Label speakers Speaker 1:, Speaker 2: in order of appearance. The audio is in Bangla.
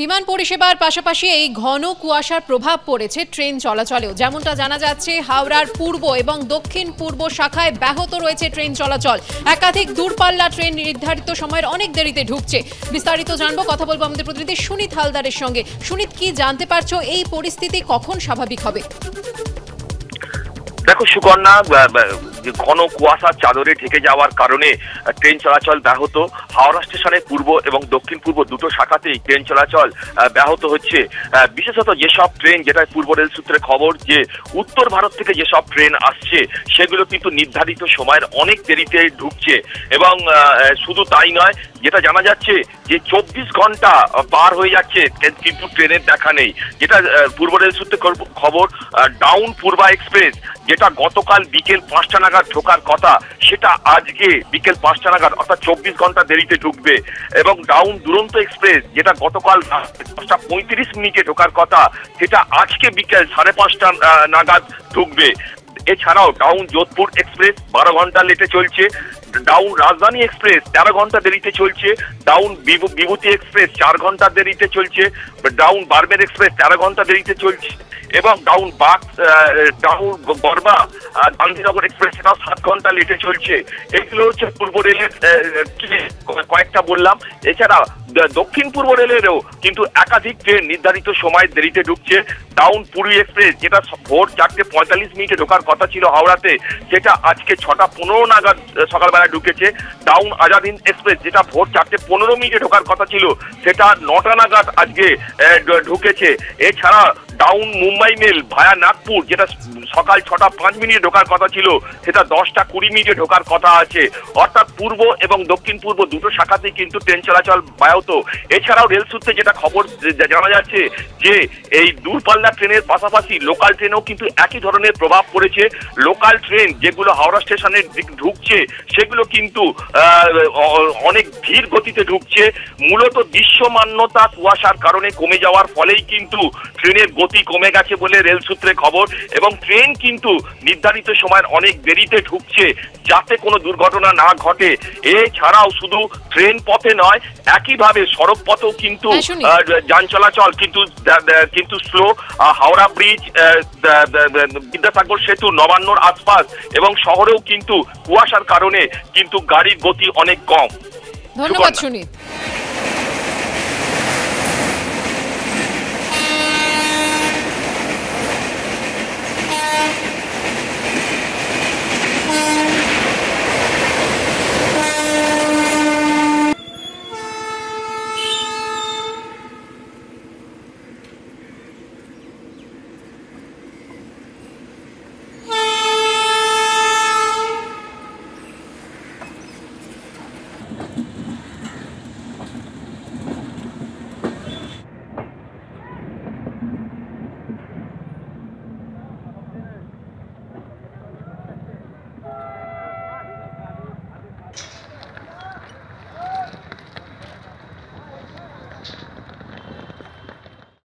Speaker 1: বিমান পরিষেবার পাশাপাশি এই ঘন কুয়াশার প্রভাব পড়েছে ট্রেন চলাচলেও। যেমনটা জানা যাচ্ছে, হাওড়ার পূর্ব এবং দক্ষিণ পূর্ব শাখায় ব্যাহত রয়েছে ট্রেন চলাচল। একাধিক দূরপাল্লা ট্রেন নির্ধারিত সময়ের অনেক দেরিতে ঢুকছে। বিস্তারিত জানবো, কথা বলবো আমাদের প্রতিনিধি সুনীত হালদারের সঙ্গে। সুনীত, কি জানতে পারছো, এই পরিস্থিতি কখন স্বাভাবিক হবে?
Speaker 2: দেখো সুকন্যা, ঘন কুয়াশার চাদরে ঢেকে যাওয়ার কারণে ট্রেন চলাচল ব্যাহত। হাওড়া স্টেশনে পূর্ব এবং দক্ষিণ পূর্ব দুটো শাখাতেই ট্রেন চলাচল ব্যাহত হচ্ছে। বিশেষত যেসব ট্রেন, যেটা পূর্ব রেল সূত্রে খবর, যে উত্তর ভারত থেকে যেসব ট্রেন আসছে সেগুলো কিন্তু নির্ধারিত সময়ের অনেক দেরিতে ঢুকছে। এবং শুধু তাই নয়, যেটা জানা যাচ্ছে যে 24 ঘন্টা পার হয়ে যাচ্ছে কিন্তু ট্রেনের দেখা নেই। যেটা পূর্ব রেল সূত্রে খবর, ডাউন পূর্বা এক্সপ্রেস যেটা গতকাল বিকেল 5টা নাগাদ ঢোকার কথা, সেটা আজকে বিকেল 5টা নাগাদ অর্থাৎ 24 ঘন্টা দেরিতে ঢুকবে। এবং ডাউন দুরন্ত এক্সপ্রেস যেটা গতকাল 5:35 ঢোকার কথা, সেটা আজকে বিকেল 5:30 নাগাদ ঢুকবে। এছাড়াও ডাউন যোধপুর এক্সপ্রেস 12 ঘন্টা লেটে চলছে। ডাউন রাজধানী এক্সপ্রেস 13 ঘন্টা দেরিতে চলছে। ডাউন বিভূতি এক্সপ্রেস 4 ঘন্টা দেরিতে চলছে। ডাউন বারবের এক্সপ্রেস 13 ঘন্টা দেরিতে চলছে। এবং ডাউন গড়বা গান্ধীনগর এক্সপ্রেস সেটাও 7 ঘন্টা লেটে চলছে। এগুলো হচ্ছে পূর্ব রেলের কয়েকটা বললাম। এছাড়া দক্ষিণ পূর্ব রেলেরও কিন্তু একাধিক ট্রেন নির্ধারিত সময় দেরিতে ঢুকছে। ডাউন পুরী এক্সপ্রেস যেটা ভোর 4:45 ঢোকার কথা ছিল হাওড়াতে, সেটা আজকে 6:15 নাগাদ সকালবেলা ঢুকেছে। ডাউন আজাদ হিন্দ এক্সপ্রেস যেটা ভোর 4:15 ঢোকার কথা ছিল, সেটা 9টা নাগাদ আজকে ঢুকেছে। এছাড়া ডাউন মুম্বাই মেল ভায়া নাগপুর যেটা সকাল 6:05 ঢোকার কথা ছিল, সেটা 10:20 ঢোকার কথা আছে। অর্থাৎ পূর্ব এবং দক্ষিণ পূর্ব দুটো শাখাতেই কিন্তু ট্রেন চলাচল ব্যাহত। এছাড়াও রেল সূত্রে যেটা খবর জানা যাচ্ছে যে এই দূরপাল্লা ট্রেনের পাশাপাশি লোকাল ট্রেনেও কিন্তু একই ধরনের প্রভাব পড়েছে। লোকাল ট্রেন যেগুলো হাওড়া স্টেশনে ঢুকছে সেগুলো কিন্তু অনেক ধীর গতিতে ঢুকছে। মূলত দৃশ্যমান্যতা কুয়াশার কারণে কমে যাওয়ার ফলেই কিন্তু ট্রেনের গতি কমে গেছে বলে রেল সূত্রে খবর। এবং ট্রেন কিন্তু নির্ধারিত সময়ের অনেক দেরিতে ঢুকছে যাতে কোনো দুর্ঘটনা না ঘটে। এছাড়াও শুধু ট্রেন পথে নয়, একইভাবে সড়ক পথেও কিন্তু যান চলাচল কিন্তু স্লো। হাওড়া ব্রিজ, বিদ্যাসাগর সেতু, নবান্নর আশপাশ এবং শহরেও কিন্তু কুয়াশার কারণে কিন্তু গাড়ির গতি অনেক কম।
Speaker 1: ধন্যবাদ সুনীত।